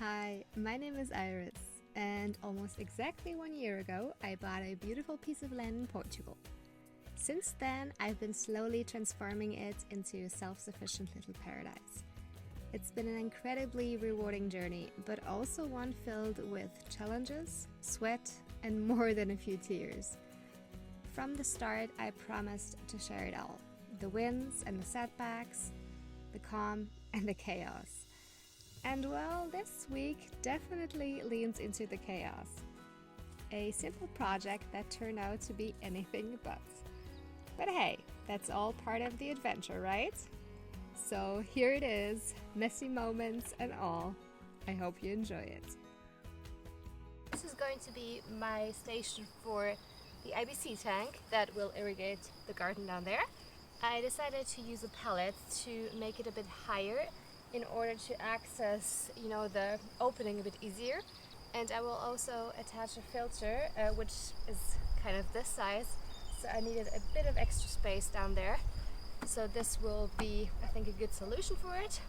Hi, my name is Iris, and almost exactly 1 year ago, I bought a beautiful piece of land in Portugal. Since then, I've been slowly transforming it into a self-sufficient little paradise. It's been an incredibly rewarding journey, but also one filled with challenges, sweat, and more than a few tears. From the start, I promised to share it all. The wins and the setbacks, the calm and the chaos. And well, this week definitely leans into the chaos. A simple project that turned out to be anything but. But hey, that's all part of the adventure, right? So here it is, messy moments and all. I hope you enjoy it. This is going to be my station for the IBC tank that will irrigate the garden down there. I decided to use a pallet to make it a bit higher in order to access, the opening a bit easier. And I will also attach a filter, which is kind of this size. So I needed a bit of extra space down there. So this will be, I think, a good solution for it.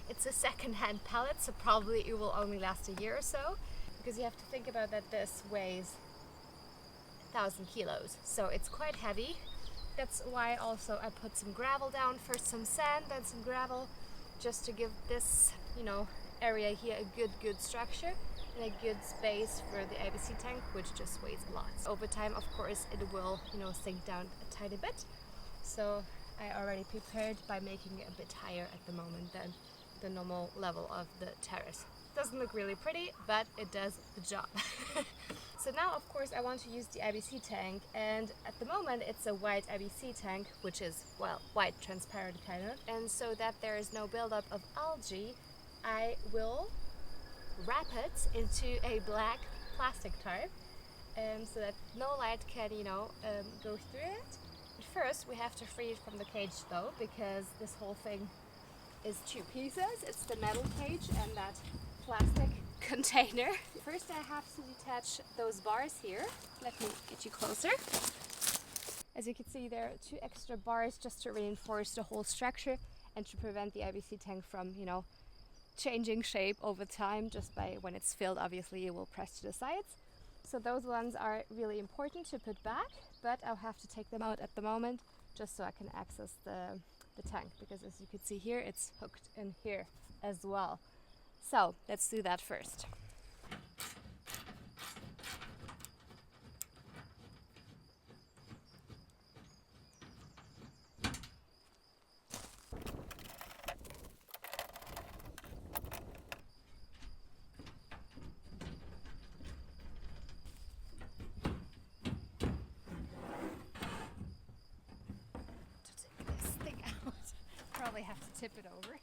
It's a second-hand pallet, so probably it will only last a year or so, because you have to think about that this weighs 1,000 kilos, so it's quite heavy. That's why also I put some gravel down, first some sand, then some gravel, just to give this, area here a good structure and a good space for the IBC tank, which just weighs a lot. Over time, of course, it will, sink down a tiny bit. So I already prepared by making it a bit higher at the moment than the normal level of the terrace. Doesn't look really pretty, but it does the job. So now, of course, I want to use the IBC tank, and at the moment it's a white IBC tank, which is, white transparent kind of. And so that there is no buildup of algae, I will wrap it into a black plastic tarp, so that no light can, go through it. But first we have to free it from the cage though, because this whole thing is two pieces. It's the metal cage and that plastic container. First I have to detach those bars here. Let me get you closer. As you can see, there are 2 extra bars just to reinforce the whole structure and to prevent the IBC tank from, changing shape over time. Just by when it's filled, obviously it will press to the sides. So those ones are really important to put back, but I'll have to take them out at the moment just so I can access the tank, because as you can see here, it's hooked in here as well. So let's do that first. Probably have to tip it over.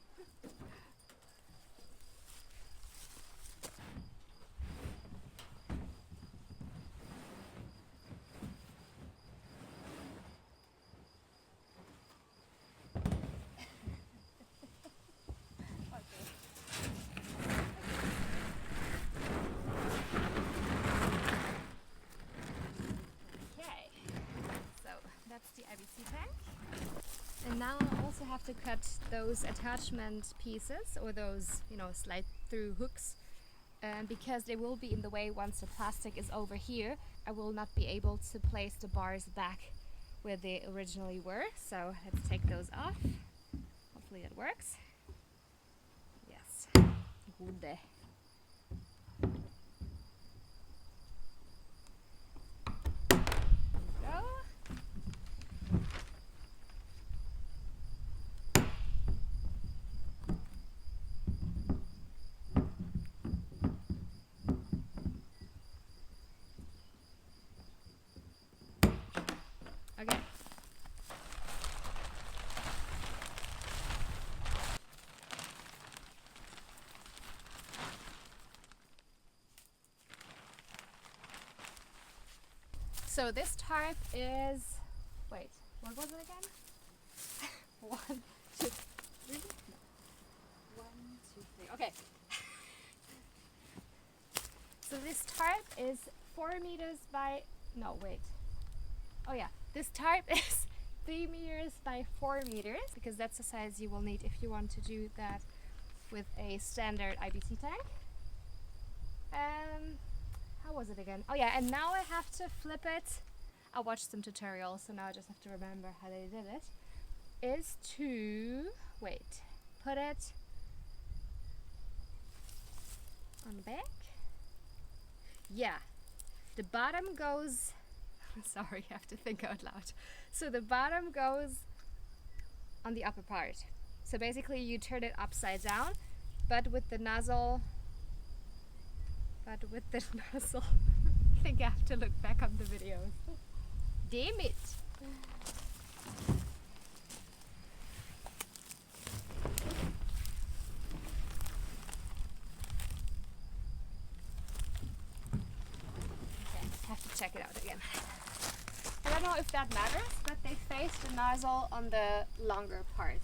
Okay, so that's the IBC tank. And now I also have to cut those attachment pieces, or those, slide through hooks, because they will be in the way once the plastic is over here. I will not be able to place the bars back where they originally were. So let's take those off. Hopefully it works. Yes. Good. Okay. So this tarp is, wait, what was it again? 1, 2, 3? No. 1, 2, 3. Okay. So this tarp is 4 meters by, no, wait. Oh yeah, this tarp is 3 meters by 4 meters, because that's the size you will need if you want to do that with a standard IBC tank. How was it again? Oh yeah, and now I have to flip it. I watched some tutorials, so now I just have to remember how they did it. Is to, wait, put it on the back. Yeah, the bottom goes, sorry, I have to think out loud. So the bottom goes on the upper part. So basically you turn it upside down, but with the nozzle, I think I have to look back on the videos. Damn it! Okay, have to check it out again. I don't know if that matters, but they face the nozzle on the longer part.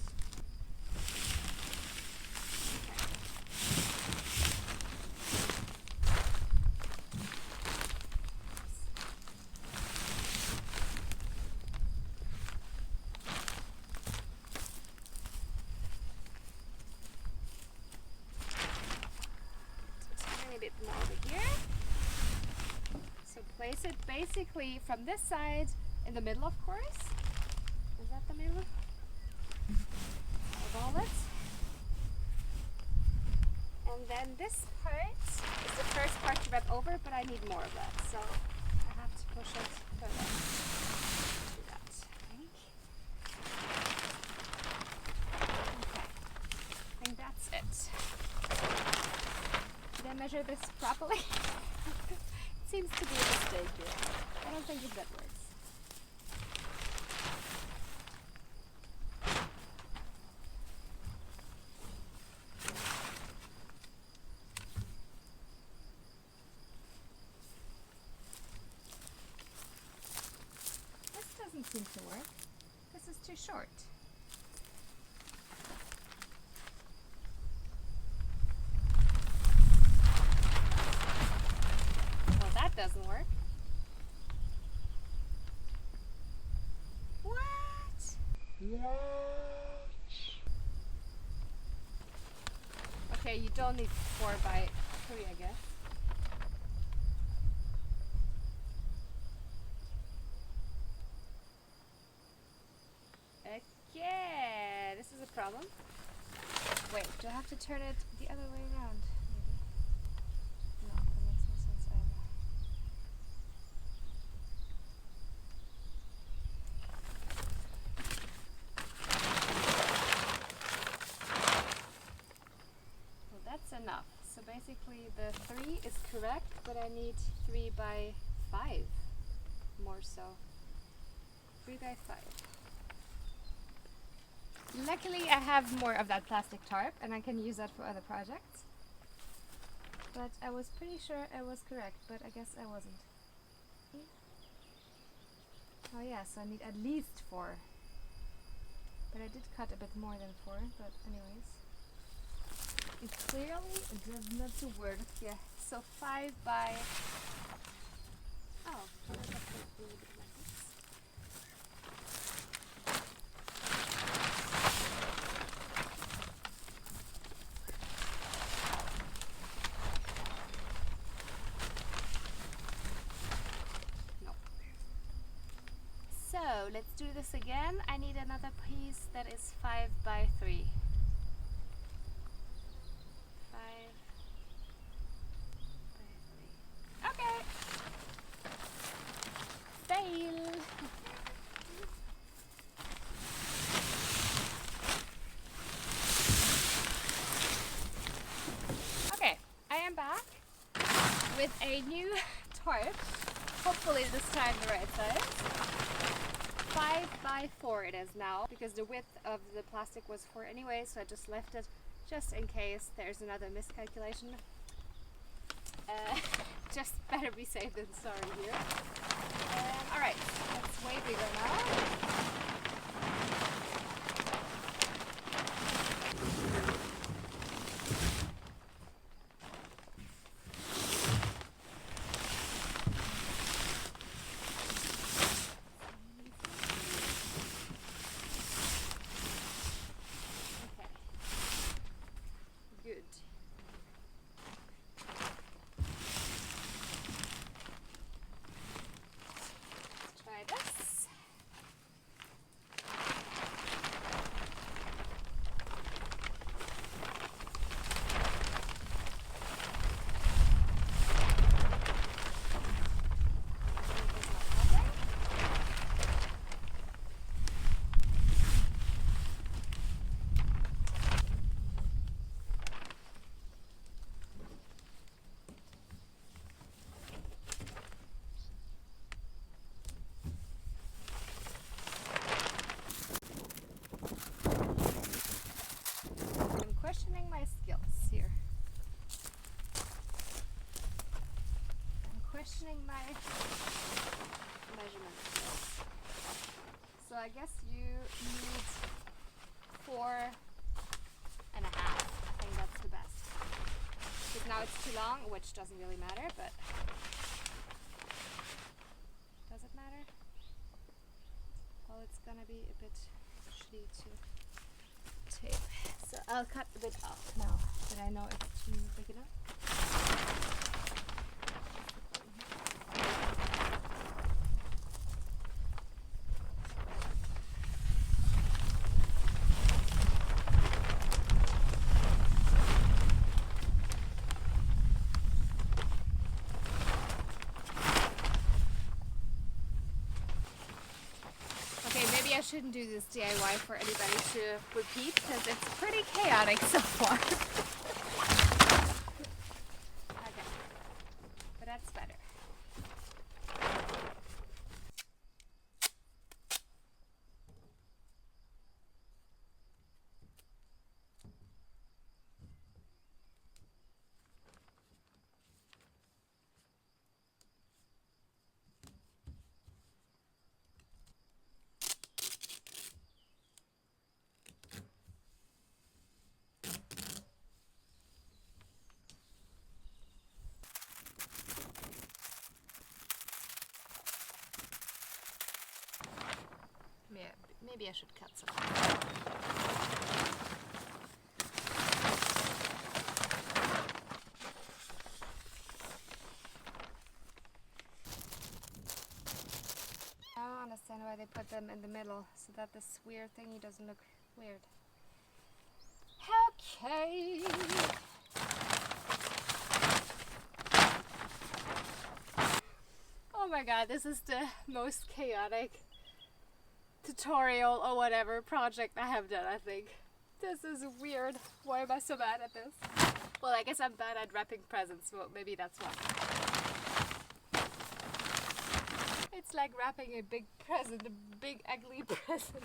A bit more over here. So place it basically from this side in the middle, of course. Is that the middle? Eyeball it. And then this part is the first part to wrap over, but I need more of that. So I have to push it further. Do that, I think. Okay. I think that's it. Did I measure this properly? It seems to be a mistake here. I don't think that works. This doesn't seem to work. This is too short. Doesn't work. What? Okay, you don't need 4 by 3, I guess. Okay, this is a problem. Wait, do I have to turn it the other way around? Maybe. No, that makes no sense either. Well, that's enough. So basically the 3 is correct, but I need 3 by 5 more so. 3 by 5. Luckily I have more of that plastic tarp and I can use that for other projects. But I was pretty sure I was correct, but I guess I wasn't. Oh yeah, so I need at least 4. But I did cut a bit more than 4, but anyways. It clearly does not work. Yeah, so 5 by... Oh, well, that's actually a little bit like this. No. So, let's do this again. I need another piece that is 5 by 3. 5 by 3. Okay. Fail. Okay, I am back with a new tarp. Hopefully this time the right size. 5 by 4 it is now, because the width of the plastic was 4 anyway, so I just left it just in case there's another miscalculation. Just better be safe than sorry here. Alright, that's way bigger now. Okay. Good. questioning my measurements. So I guess you need 4.5. I think that's the best. Because now it's too long, which doesn't really matter, but does it matter? Well, it's gonna be a bit shitty to tape. So I'll cut a bit off now that I know it's too big enough. I shouldn't do this DIY for anybody to repeat because it's pretty chaotic so far. Okay, but that's better. Yeah, maybe I should cut some. I don't understand why they put them in the middle so that this weird thingy doesn't look weird. Okay. Oh my god, this is the most chaotic tutorial or whatever project I have done, I think. This is weird. Why am I so bad at this? Well, I guess I'm bad at wrapping presents, so maybe that's why. It's like wrapping a big present, a big ugly present.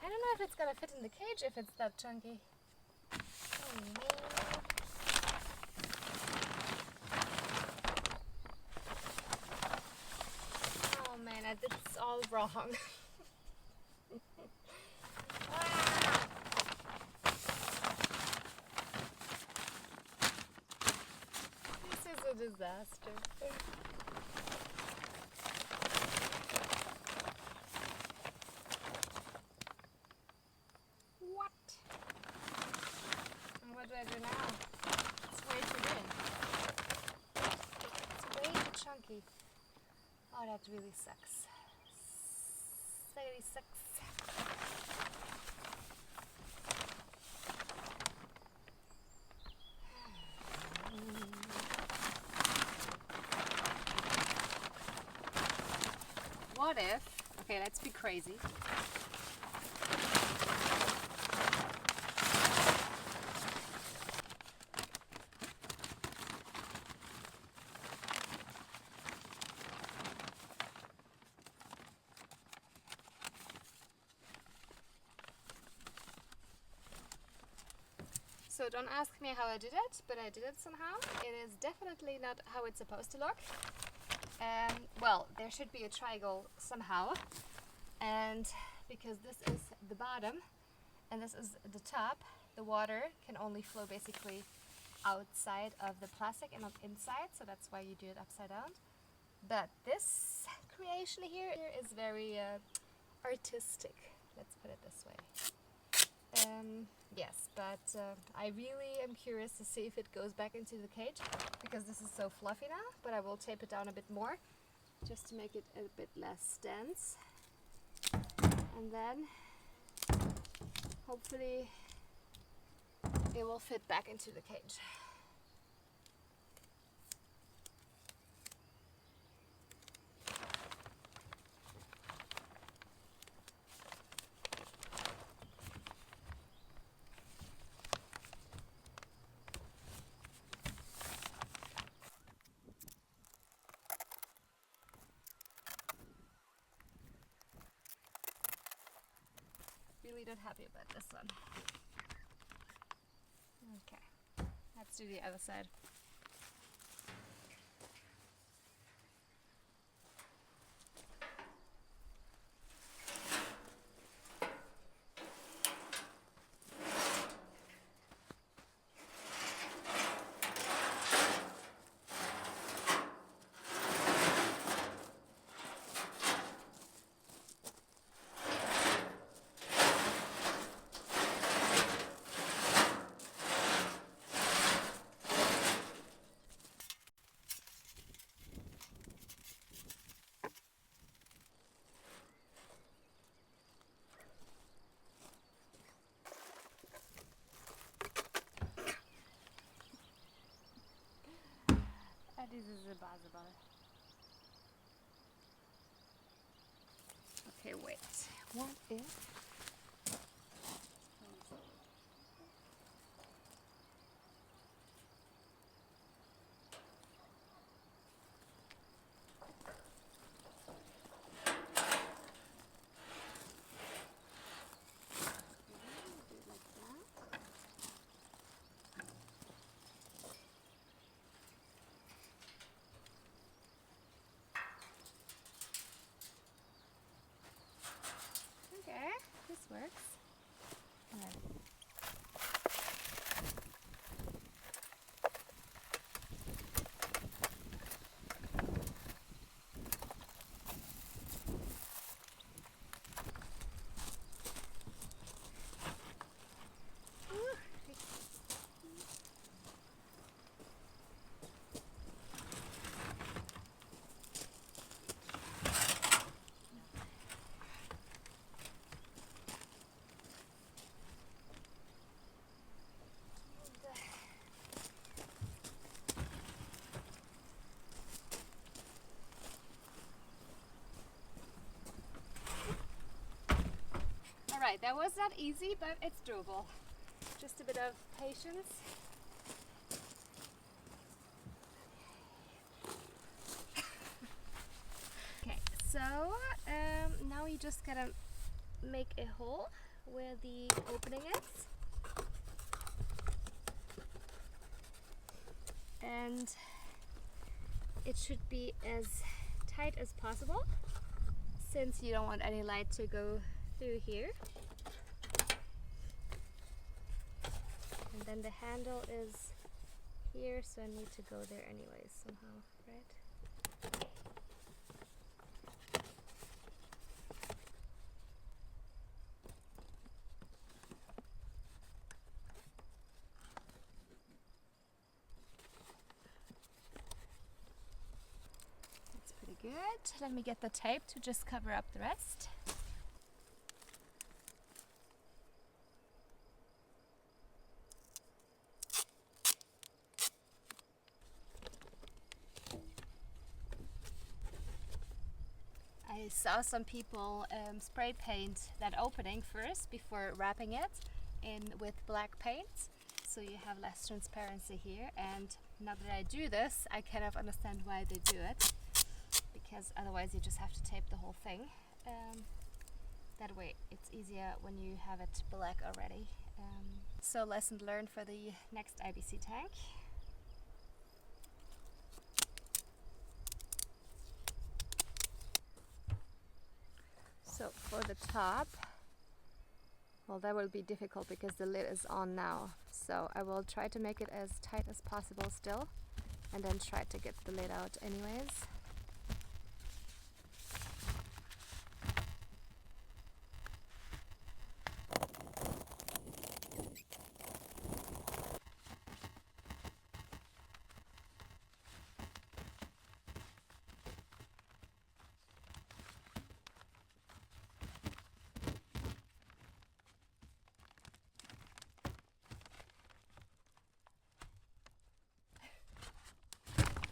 I don't know if it's gonna fit in the cage if it's that chunky. Oh man. Oh man, I did this all wrong. This is a disaster. What do I do now? It's way too big. It's way too chunky. Oh, that really sucks. Really sucks. What if, okay, let's be crazy. So don't ask me how I did it, but I did it somehow. It is definitely not how it's supposed to look. Well, there should be a triangle somehow. And because this is the bottom and this is the top, the water can only flow basically outside of the plastic and not inside. So that's why you do it upside down. But this creation here is very artistic. Let's put it this way. Yes, but I really am curious to see if it goes back into the cage because this is so fluffy now, but I will tape it down a bit more just to make it a bit less dense. And then hopefully it will fit back into the cage. really not happy about this one. Okay, let's do the other side. This is impossible. Okay, wait. What if? Okay, this works. Alright, that was not easy, but it's doable. Just a bit of patience. Okay, so now you just gotta make a hole where the opening is. And it should be as tight as possible, since you don't want any light to go through here. And then the handle is here, so I need to go there anyways somehow, right? That's pretty good. Let me get the tape to just cover up the rest. I saw some people spray paint that opening first before wrapping it in with black paint, so you have less transparency here. And now that I do this, I kind of understand why they do it, because otherwise you just have to tape the whole thing. That way it's easier when you have it black already. So lesson learned for the next IBC tank. So for the top, well, that will be difficult because the lid is on now. So I will try to make it as tight as possible still, and then try to get the lid out anyways.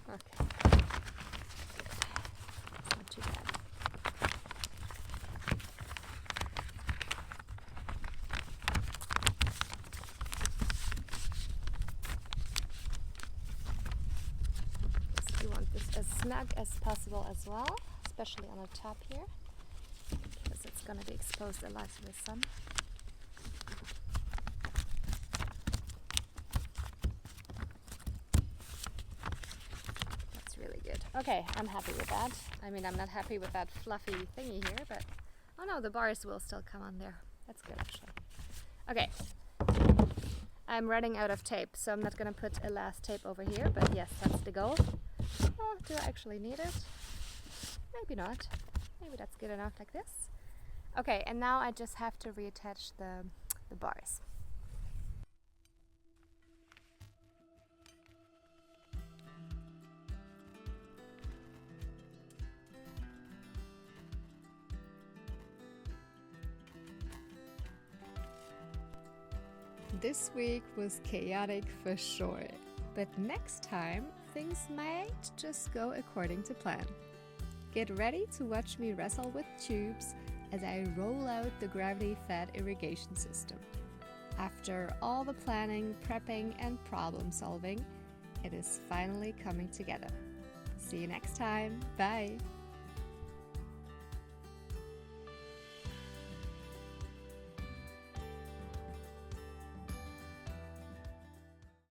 Okay. Not too bad. So you want this as snug as possible as well, especially on the top here, because it's going to be exposed a lot to the sun. good. Okay, I'm happy with that. I mean, I'm not happy with that fluffy thingy here, but oh no, the bars will still come on there. That's good, actually. Okay, I'm running out of tape, so I'm not gonna put a last tape over here, but yes, that's the goal. Oh, do I actually need it? Maybe not. Maybe that's good enough like this. Okay, and now I just have to reattach the bars. This week was chaotic for sure, but next time things might just go according to plan. Get ready to watch me wrestle with tubes as I roll out the gravity-fed irrigation system. After all the planning, prepping, and problem solving, it is finally coming together. See you next time. Bye!